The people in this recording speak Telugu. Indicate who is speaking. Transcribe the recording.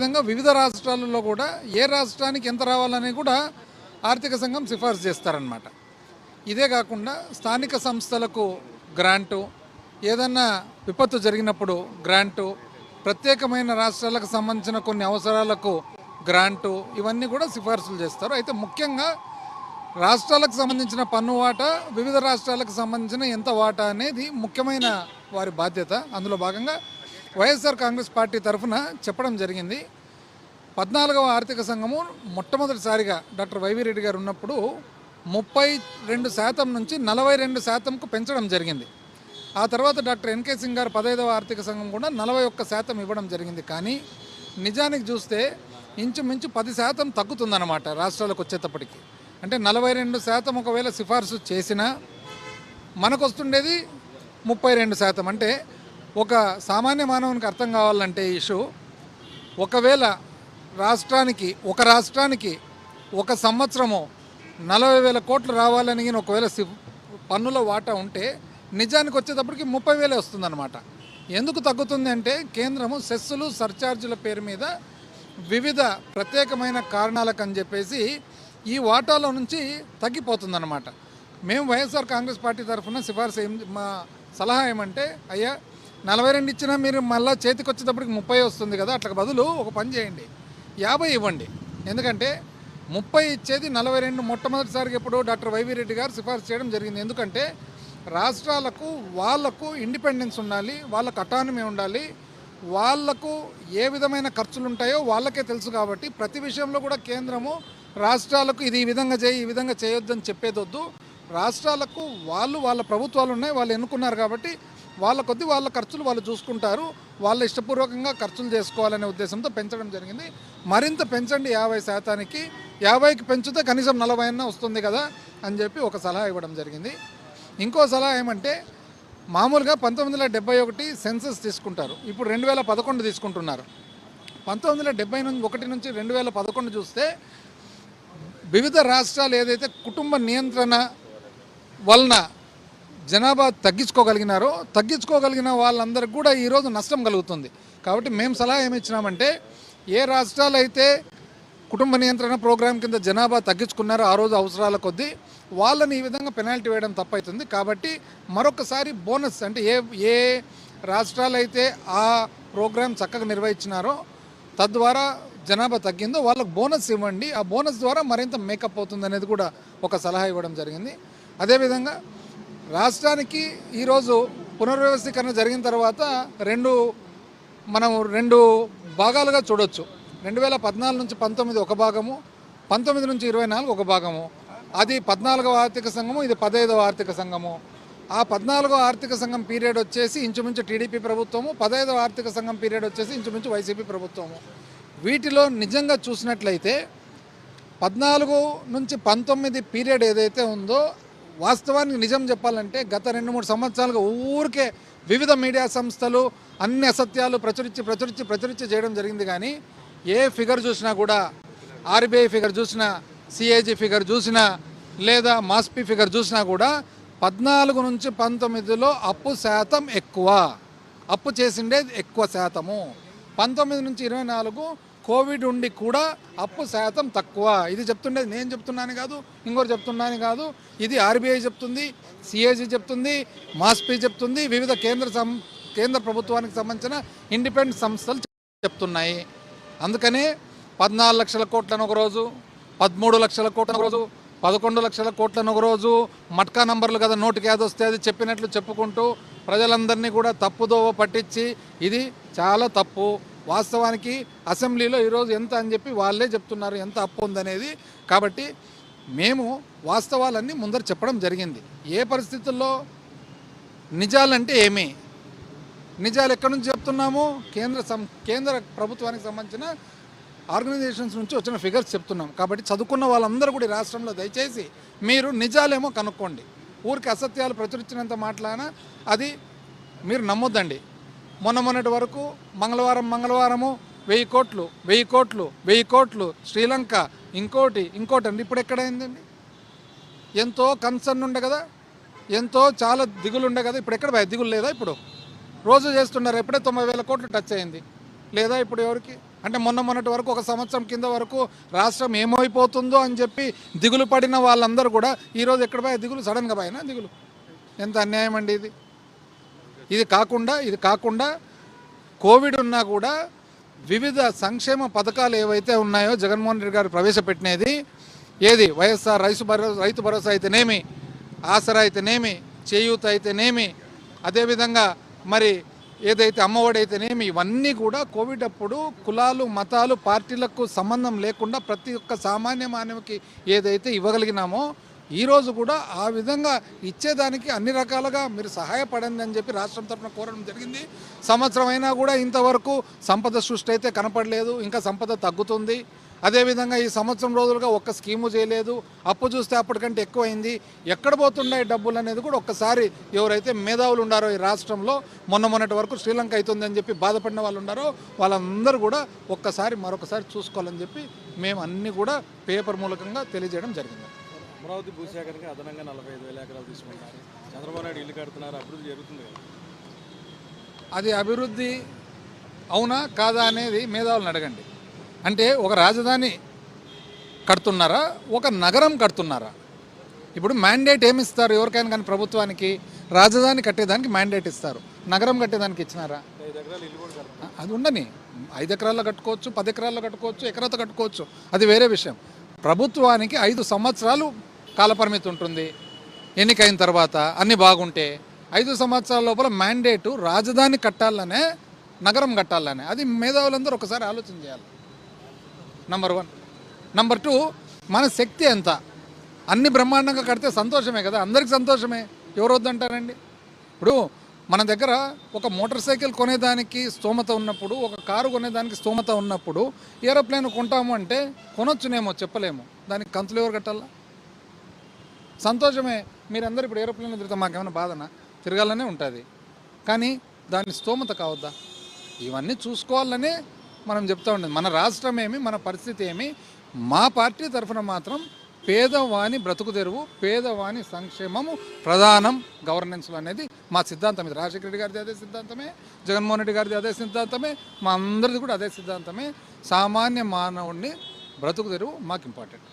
Speaker 1: విధంగా వివిధ రాష్ట్రాలలో కూడా ఏ రాష్ట్రానికి ఎంత రావాలని కూడా ఆర్థిక సంఘం సిఫార్సు చేస్తారనమాట. ఇదే కాకుండా స్థానిక సంస్థలకు గ్రాంటు, ఏదన్నా విపత్తు జరిగినప్పుడు గ్రాంటు, ప్రత్యేకమైన రాష్ట్రాలకు సంబంధించిన కొన్ని అవసరాలకు గ్రాంటు, ఇవన్నీ కూడా సిఫార్సులు చేస్తారు. అయితే ముఖ్యంగా రాష్ట్రాలకు సంబంధించిన పన్ను వాటా, వివిధ రాష్ట్రాలకు సంబంధించిన ఎంత వాటా అనేది ముఖ్యమైన వారి బాధ్యత. అందులో భాగంగా వైఎస్ఆర్ కాంగ్రెస్ పార్టీ తరఫున చెప్పడం జరిగింది. 14వ ఆర్థిక సంఘము మొట్టమొదటిసారిగా డాక్టర్ వైవి రెడ్డి గారు ఉన్నప్పుడు 32% నుంచి 42%కు పెంచడం జరిగింది. ఆ తర్వాత డాక్టర్ ఎన్కే సింగ్ గారు 15వ ఆర్థిక సంఘం కూడా 41% ఇవ్వడం జరిగింది. కానీ నిజానికి చూస్తే ఇంచుమించు 10% తగ్గుతుందన్నమాట రాష్ట్రాలకు వచ్చేటప్పటికి. అంటే 42% ఒకవేళ సిఫార్సు చేసినా మనకు వస్తుండేది 32%. అంటే ఒక సామాన్య మానవునికి అర్థం కావాలంటే ఈ ఇష్యూ, ఒకవేళ ఒక రాష్ట్రానికి ఒక సంవత్సరము 40,000 కోట్లు రావాలని ఒకవేళ పన్నుల వాటా ఉంటే నిజానికి వచ్చేటప్పటికి 30,000 వస్తుందన్నమాట. ఎందుకు తగ్గుతుంది అంటే కేంద్రము సెస్సులు సర్ఛార్జీల పేరు మీద వివిధ ప్రత్యేకమైన కారణాలకు అని చెప్పేసి ఈ వాటాలో నుంచి తగ్గిపోతుందన్నమాట. మేము వైఎస్ఆర్ కాంగ్రెస్ పార్టీ తరఫున సిఫార్సు మా సలహా ఏమంటే, అయ్యా 42 ఇచ్చినా మీరు మళ్ళీ చేతికి వచ్చేటప్పటికి 30 వస్తుంది కదా, అట్లా బదులు ఒక పని చేయండి, 50 ఇవ్వండి. ఎందుకంటే 30 ఇచ్చేది 42 మొట్టమొదటిసారిగా ఎప్పుడు డాక్టర్ వైవి రెడ్డి గారు సిఫార్సు చేయడం జరిగింది. ఎందుకంటే రాష్ట్రాలకు వాళ్లకు ఇండిపెండెన్స్ ఉండాలి, వాళ్ళకు అటానమీ ఉండాలి, వాళ్లకు ఏ విధమైన ఖర్చులు ఉంటాయో వాళ్ళకే తెలుసు. కాబట్టి ప్రతి విషయంలో కూడా కేంద్రము రాష్ట్రాలకు ఇది ఈ విధంగా చేయి, ఈ విధంగా చేయొద్దని చెప్పేదొద్దు. రాష్ట్రాలకు వాళ్ళ ప్రభుత్వాలు ఉన్నాయి, వాళ్ళు ఎన్నుకున్నారు కాబట్టి వాళ్ళ కొద్దీ వాళ్ళ ఖర్చులు వాళ్ళు చూసుకుంటారు, వాళ్ళ ఇష్టపూర్వకంగా ఖర్చులు చేసుకోవాలనే ఉద్దేశంతో పెంచడం జరిగింది. మరింత పెంచండి 50%కి, 50కి పెంచితే కనీసం 40 అయినా వస్తుంది కదా అని చెప్పి ఒక సలహా ఇవ్వడం జరిగింది. ఇంకో సలహా ఏమంటే, మామూలుగా 1971 సెన్సస్ తీసుకుంటారు, ఇప్పుడు 2011 తీసుకుంటున్నారు. 1971 నుంచి 2011 చూస్తే వివిధ రాష్ట్రాలు ఏదైతే కుటుంబ నియంత్రణ వలన జనాభా తగ్గించుకోగలిగిన వాళ్ళందరికీ కూడా ఈరోజు నష్టం కలుగుతుంది. కాబట్టి మేము సలహా ఏమి ఇచ్చినామంటే, ఏ రాష్ట్రాలు అయితే కుటుంబ నియంత్రణ ప్రోగ్రాం కింద జనాభా తగ్గించుకున్నారో ఆ రోజు అవసరాల కొద్దీ వాళ్ళని ఈ విధంగా పెనాల్టీ వేయడం తప్పవుతుంది. కాబట్టి మరొకసారి బోనస్, అంటే ఏ రాష్ట్రాలు అయితే ఆ ప్రోగ్రాం చక్కగా నిర్వహించినారో తద్వారా జనాభా తగ్గిందో వాళ్ళకు బోనస్ ఇవ్వండి, ఆ బోనస్ ద్వారా మరింత మేకప్ అవుతుంది అనేది కూడా ఒక సలహా ఇవ్వడం జరిగింది. అదేవిధంగా రాష్ట్రానికి ఈరోజు పునర్వ్యవస్థీకరణ జరిగిన తర్వాత మనం రెండు భాగాలుగా చూడొచ్చు. 2014 నుంచి 19 ఒక భాగము, 19 నుంచి 24 ఒక భాగము. అది 14వ ఆర్థిక సంఘము, ఇది 15వ ఆర్థిక సంఘము. ఆ 14వ ఆర్థిక సంఘం పీరియడ్ వచ్చేసి ఇంచుమించు టీడీపీ ప్రభుత్వము, 15వ ఆర్థిక సంఘం పీరియడ్ వచ్చేసి ఇంచుమించు వైసీపీ ప్రభుత్వము. వీటిలో నిజంగా చూసినట్లయితే 14 నుంచి 19 పీరియడ్ ఏదైతే ఉందో, వాస్తవానికి నిజం చెప్పాలంటే గత 2-3 సంవత్సరాలుగా ఊరికే వివిధ మీడియా సంస్థలు అన్ని అసత్యాలు ప్రచురించి చేయడం జరిగింది. కానీ ఏ ఫిగర్ చూసినా కూడా, ఆర్బీఐ ఫిగర్ చూసినా, సిఏజీ ఫిగర్ చూసినా, లేదా మాస్పీ ఫిగర్ చూసినా కూడా 14 నుంచి 19లో అప్పు శాతం ఎక్కువ, అప్పు చేసిండేది ఎక్కువ శాతము. 19 నుంచి 24 కోవిడ్ ఉండి కూడా అప్పు శాతం తక్కువ. ఇది చెప్తుండేది నేను చెప్తున్నాను కాదు, ఇంకోరు చెప్తున్నాను కాదు, ఇది ఆర్బీఐ చెప్తుంది, సిఏజీ చెప్తుంది, మాస్పీ చెప్తుంది, వివిధ కేంద్ర ప్రభుత్వానికి సంబంధించిన ఇండిపెండెంట్ సంస్థలు చెప్తున్నాయి. అందుకనే 14 లక్షల కోట్లను ఒక రోజు, 13 లక్షల కోట్లను ఒక రోజు, 11 లక్షల కోట్లను ఒక రోజు, మట్కా నంబర్లు కదా, నోటికి ఏది వస్తే అది చెప్పినట్లు చెప్పుకుంటూ ప్రజలందరినీ కూడా తప్పుదోవ పట్టించి, ఇది చాలా తప్పు. వాస్తవానికి అసెంబ్లీలో ఈరోజు ఎంత అని చెప్పి వాళ్ళే చెప్తున్నారు ఎంత అప్పు ఉందనేది. కాబట్టి మేము వాస్తవాలన్నీ ముందర చెప్పడం జరిగింది. ఏ పరిస్థితుల్లో నిజాలంటే ఏమి, నిజాలు ఎక్కడి నుంచి చెప్తున్నాము, కేంద్ర ప్రభుత్వానికి సంబంధించిన ఆర్గనైజేషన్స్ నుంచి వచ్చిన ఫిగర్స్ చెప్తున్నాం. కాబట్టి చదువుకున్న వాళ్ళందరూ కూడా ఈ రాష్ట్రంలో దయచేసి మీరు నిజాలేమో కనుక్కోండి. ఊరికి అసత్యాలు ప్రచురించినంత మాట్లాడినా అది మీరు నమ్మొద్దండి. మొన్నటి వరకు మంగళవారము 1000 కోట్లు శ్రీలంక, ఇంకోటి అండి. ఇప్పుడు ఎక్కడైందండి? ఎంతో కన్సర్న్ ఉండే కదా, ఎంతో చాలా దిగులు ఉండే కదా, ఇప్పుడు ఎక్కడ దిగులు లేదా? ఇప్పుడు రోజు చేస్తున్నారు, ఎప్పుడే 90,000 కోట్లు టచ్ అయింది లేదా? ఇప్పుడు ఎవరికి అంటే మొన్నటి వరకు ఒక సంవత్సరం కింద వరకు రాష్ట్రం ఏమైపోతుందో అని చెప్పి దిగులు పడిన వాళ్ళందరూ కూడా ఈరోజు ఎక్కడ పోయా దిగులు, సడన్గా పోయినా దిగులు. ఎంత అన్యాయం అండి ఇది. ఇది కాకుండా కోవిడ్ ఉన్నా కూడా వివిధ సంక్షేమ పథకాలు ఏవైతే ఉన్నాయో జగన్మోహన్ రెడ్డి గారు ప్రవేశపెట్టినది ఏది వైఎస్ఆర్ రైతు భరోసా అయితేనేమి, ఆసరా అయితేనేమి, చేయూత అయితేనేమి, అదేవిధంగా మరి ఏదైతే అమ్మఒడి అయితేనేమి, ఇవన్నీ కూడా కోవిడ్ అప్పుడు కులాలు మతాలు పార్టీలకు సంబంధం లేకుండా ప్రతి ఒక్క సామాన్య మానవునికి ఏదైతే ఇవ్వగలిగినామో ఈరోజు కూడా ఆ విధంగా ఇచ్చేదానికి అన్ని రకాలుగా మీరు సహాయపడండి అని చెప్పి రాష్ట్రం తరఫున కోరడం జరిగింది. సంవత్సరం అయినా కూడా ఇంతవరకు సంపద సృష్టి అయితే కనపడలేదు, ఇంకా సంపద తగ్గుతుంది. అదేవిధంగా ఈ సంవత్సరం రోజులుగా ఒక్క స్కీము చేయలేదు, అప్పు చూస్తే అప్పటికంటే ఎక్కువైంది. ఎక్కడ పోతున్నాయి డబ్బులు అనేది కూడా ఒక్కసారి ఎవరైతే మేధావులు ఉన్నారో ఈ రాష్ట్రంలో మొన్నటి వరకు శ్రీలంక అవుతుంది అని చెప్పి బాధపడిన వాళ్ళు ఉన్నారో వాళ్ళందరూ కూడా మరొకసారి చూసుకోవాలని చెప్పి మేము అన్నీ కూడా పేపర్ మూలకంగా తెలియజేయడం జరిగింది.
Speaker 2: అమరావతి భూసేకరణకి అదనంగా 45,000 ఎకరాలు తీసుకుంటారు. చంద్రబాబు నాయుడు ఇల్లు కడుతున్నారు, అభివృద్ధి జరుగుతుంది కదా.
Speaker 1: అది అభివృద్ధి అవునా కాదా అనేది మేధావులను అడగండి. అంటే ఒక రాజధాని కడుతున్నారా, ఒక నగరం కడుతున్నారా? ఇప్పుడు మ్యాండేట్ ఏమి ఇస్తారు ఎవరికైనా కానీ ప్రభుత్వానికి? రాజధాని కట్టేదానికి మ్యాండేట్ ఇస్తారు, నగరం కట్టేదానికి ఇచ్చినారా?
Speaker 2: 5 ఎకరాలు ఇల్లు కూడా కడతారు.
Speaker 1: అది ఉండని 5 ఎకరాల్లో కట్టుకోవచ్చు, 10 ఎకరాల్లో కట్టుకోవచ్చు, ఎకరాతో కట్టుకోవచ్చు, అది వేరే విషయం. ప్రభుత్వానికి 5 సంవత్సరాలు కాలపరిమితి ఉంటుంది. ఎన్నికైన తర్వాత అన్నీ బాగుంటే 5 సంవత్సరాల లోపల మ్యాండేటు రాజధాని కట్టాలనే, నగరం కట్టాలనే. అది మేధావులందరూ ఒకసారి ఆలోచన చేయాలి. నంబర్ 1. నంబర్ 2, మన శక్తి ఎంత? అన్ని బ్రహ్మాండంగా కడితే సంతోషమే కదా, అందరికి సంతోషమే, ఎవరు వద్దంటారండి? ఇప్పుడు మన దగ్గర ఒక మోటార్ సైకిల్ కొనేదానికి స్తోమత ఉన్నప్పుడు, ఒక కారు కొనేదానికి స్తోమత ఉన్నప్పుడు ఏరోప్లేన్ కొంటాము అంటే కొనొచ్చునేమో, చెప్పలేము. దానికి కంతులు ఎవరు కట్టాలా? సంతోషమే. మీరందరూ ఇప్పుడు ఏరోప్లేన్లో తిరిగితే మాకేమైనా బాధనా? తిరగాలనే ఉంటుంది, కానీ దాని స్తోమత కావద్దా? ఇవన్నీ చూసుకోవాలనే మనం చెప్తా ఉండేది. మన రాష్ట్రం ఏమి, మన పరిస్థితి ఏమి, మా పార్టీ తరఫున మాత్రం పేదవాని బ్రతుకు తెరువు, పేదవాని సంక్షేమము ప్రధానం గవర్నెన్స్లో అనేది మా సిద్ధాంతం. ఇది రాజశేఖర రెడ్డి గారిది అదే సిద్ధాంతమే, జగన్మోహన్ రెడ్డి గారిది అదే సిద్ధాంతమే, మా అందరిది కూడా అదే సిద్ధాంతమే. సామాన్య మానవుడిని బ్రతుకు తెరువు మాకు ఇంపార్టెంట్.